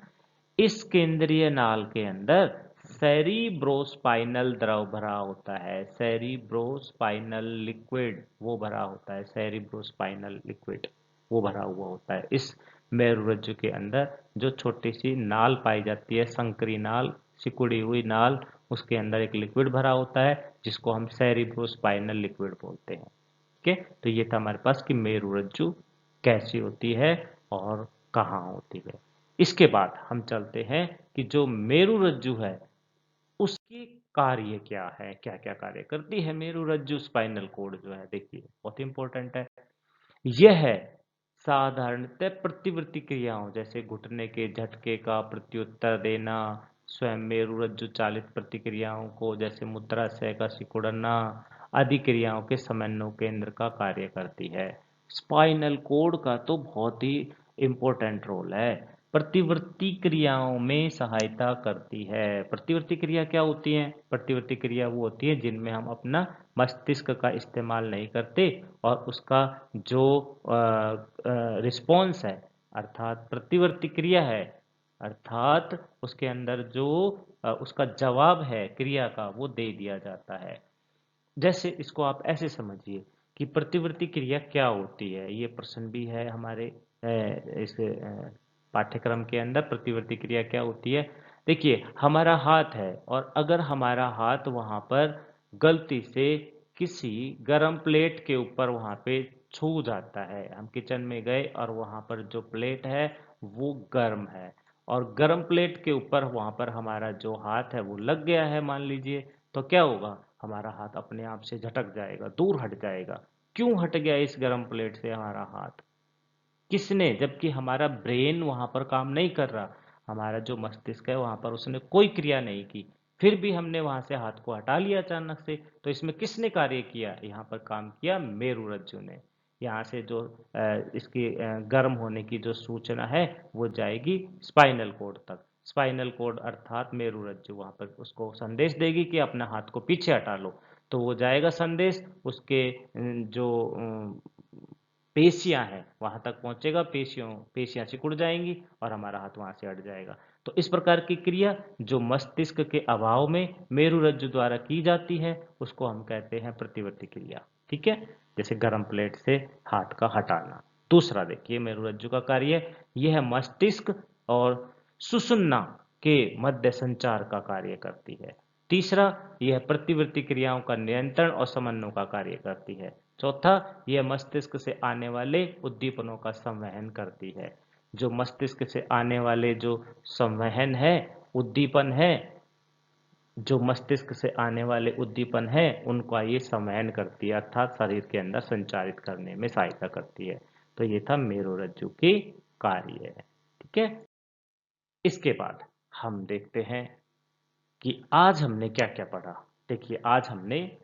[SPEAKER 1] इस केंद्रीय नाल के अंदर सेरिब्रोस्पाइनल द्रव भरा होता है, सेरिब्रोस्पाइनल लिक्विड वो भरा होता है, सेरिब्रोस्पाइनल लिक्विड वो भरा हुआ होता है। इस मेरुरज्जु के अंदर जो छोटी सी नाल पाई जाती है, संकरी नाल, सिकुड़ी हुई नाल, उसके अंदर एक लिक्विड भरा होता है जिसको हम सेरिब्रोस्पाइनल लिक्विड बोलते हैं। ठीक है, तो ये था हमारे पास कि मेरुरज्जु कैसी होती है और कहाँ होती है। इसके बाद हम चलते हैं कि जो मेरुरज्जु है उसकी कार्य क्या है, क्या क्या कार्य करती है मेरुरज्जु स्पाइनल कोड जो है, देखिए बहुत इंपॉर्टेंट है। यह साधारणतः प्रतिवर्ती क्रियाओं जैसे घुटने के झटके का प्रत्युत्तर देना, स्वयं मेरुरज्जु चालित प्रतिक्रियाओं को जैसे मूत्राशय का सिकुड़ना आदि क्रियाओं के समन्वय केंद्र का कार्य करती है। स्पाइनल कोड का तो बहुत ही इम्पोर्टेंट रोल है, प्रतिवर्ती क्रियाओं में सहायता करती है। प्रतिवर्ती क्रिया क्या होती है, प्रतिवर्ती क्रिया वो होती है जिनमें हम अपना मस्तिष्क का इस्तेमाल नहीं करते और उसका जो रिस्पॉन्स है, अर्थात प्रतिवर्ती क्रिया है, अर्थात उसके अंदर जो उसका जवाब है क्रिया का वो दे दिया जाता है। जैसे इसको आप ऐसे समझिए कि प्रतिवर्ती क्रिया क्या होती है, ये प्रश्न भी है हमारे इस पाठ्यक्रम के अंदर, प्रतिवर्ती क्रिया क्या होती है। देखिए हमारा हाथ है और अगर हमारा हाथ वहाँ पर गलती से किसी गरम प्लेट के ऊपर वहाँ पे छू जाता है, हम किचन में गए और वहाँ पर जो प्लेट है वो गर्म है और गर्म प्लेट के ऊपर वहाँ पर हमारा जो हाथ है वो लग गया है मान लीजिए, तो क्या होगा, हमारा हाथ अपने आप से झटक जाएगा, दूर हट जाएगा। क्यों हट गया इस गरम प्लेट से हमारा हाथ, किसने, जबकि हमारा ब्रेन वहां पर काम नहीं कर रहा, हमारा जो मस्तिष्क है वहां पर उसने कोई क्रिया नहीं की, फिर भी हमने वहां से हाथ को हटा लिया अचानक से, तो इसमें किसने कार्य किया, यहाँ पर काम किया मेरुरज्जु ने। यहाँ से जो इसकी गर्म होने की जो सूचना है वो जाएगी स्पाइनल कोड तक, स्पाइनल कोड अर्थात मेरुरज्जु वहां पर उसको संदेश देगी कि अपना हाथ को पीछे हटा लो, तो वो जाएगा संदेश उसके जो पेशियां हैं वहां तक पहुंचेगा, पेशियां सिकुड़ जाएंगी और हमारा हाथ वहां से हट जाएगा। तो इस प्रकार की क्रिया जो मस्तिष्क के अभाव में मेरुरज्जु द्वारा की जाती है उसको हम कहते हैं प्रतिवर्ती क्रिया। ठीक है, जैसे गर्म प्लेट से हाथ का हटाना। दूसरा देखिए मेरुरज्जु का कार्य, यह मस्तिष्क और सुषुम्ना के मध्य संचार का कार्य करती है। तीसरा, यह प्रतिवर्ती क्रियाओं का नियंत्रण और समन्वय का कार्य करती है। चौथा, यह मस्तिष्क से आने वाले उद्दीपनों का संवहन करती है। जो मस्तिष्क से आने वाले जो संवहन है, उद्दीपन है, जो मस्तिष्क से आने वाले उद्दीपन है, उनका ये संवहन करती है, अर्थात शरीर के अंदर संचारित करने में सहायता करती है। तो ये था मेरुरज्जु की कार्य। ठीक है। इसके बाद हम देखते हैं कि आज हमने क्या क्या पढ़ा। देखिए, आज हमने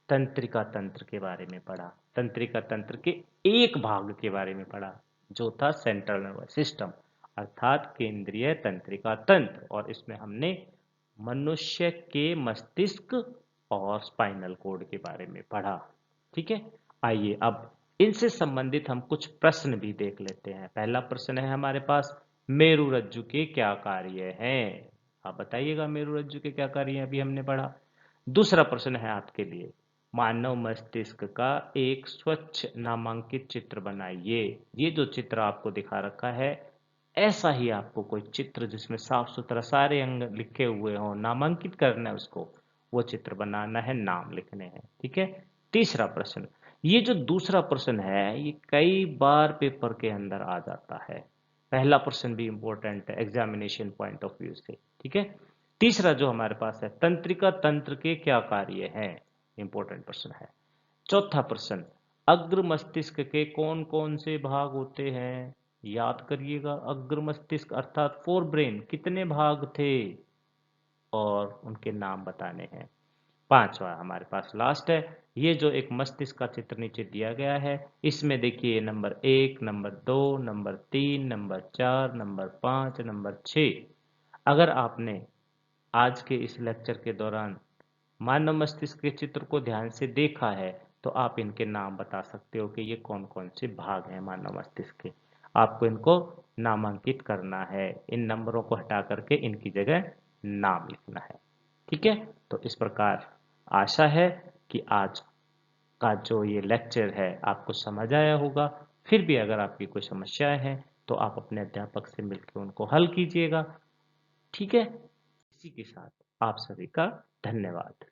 [SPEAKER 1] तंत्रिका तंत्र के बारे में पढ़ा। तंत्रिका तंत्र के एक भाग के बारे में पढ़ा, जो था सेंट्रल नर्वस सिस्टम, अर्थात केंद्रीय तंत्रिका तंत्र। और इसमें हमने मनुष्य के मस्तिष्क और स्पाइनल कॉर्ड के बारे में पढ़ा। ठीक है। आइए अब इनसे संबंधित हम कुछ प्रश्न भी देख लेते हैं। पहला प्रश्न है हमारे पास, मेरुरज्जु के क्या कार्य हैं? आप बताइएगा मेरुरज्जु के क्या कार्य हैं, अभी हमने पढ़ा। दूसरा प्रश्न है आपके लिए, मानव मस्तिष्क का एक स्वच्छ नामांकित चित्र बनाइए। ये जो चित्र आपको दिखा रखा है, ऐसा ही आपको कोई चित्र जिसमें साफ सुथरा सारे अंग लिखे हुए हों, नामांकित करना है उसको, वो चित्र बनाना है, नाम लिखने हैं। ठीक है। तीसरा प्रश्न, ये जो दूसरा प्रश्न है, ये कई बार पेपर के अंदर आ जाता है। पहला प्रश्न भी इंपॉर्टेंट है एग्जामिनेशन पॉइंट ऑफ व्यू से। ठीक है। तीसरा जो हमारे पास है, तंत्रिका तंत्र के क्या कार्य हैं, इंपॉर्टेंट प्रश्न है। चौथा प्रश्न, अग्र मस्तिष्क के कौन कौन से भाग होते हैं? याद करिएगा, अग्र मस्तिष्क अर्थात फोर ब्रेन कितने भाग थे और उनके नाम बताने हैं। पांचवा हमारे पास लास्ट है, ये जो एक मस्तिष्क का चित्र नीचे दिया गया है, इसमें देखिए number 1, number 2, number 3, number 4, number 5, number 6। अगर आपने आज के इस लेक्चर के दौरान मानव मस्तिष्क के चित्र को ध्यान से देखा है, तो आप इनके नाम बता सकते हो कि ये कौन कौन से भाग हैं मानव मस्तिष्क के। आपको इनको नामांकित करना है, इन नंबरों को हटा करके इनकी जगह नाम लिखना है। ठीक है। तो इस प्रकार आशा है कि आज का जो ये लेक्चर है आपको समझ आया होगा। फिर भी अगर आपकी कोई समस्याएं हैं तो आप अपने अध्यापक से मिलकर उनको हल कीजिएगा। ठीक है। इसी के साथ आप सभी का धन्यवाद।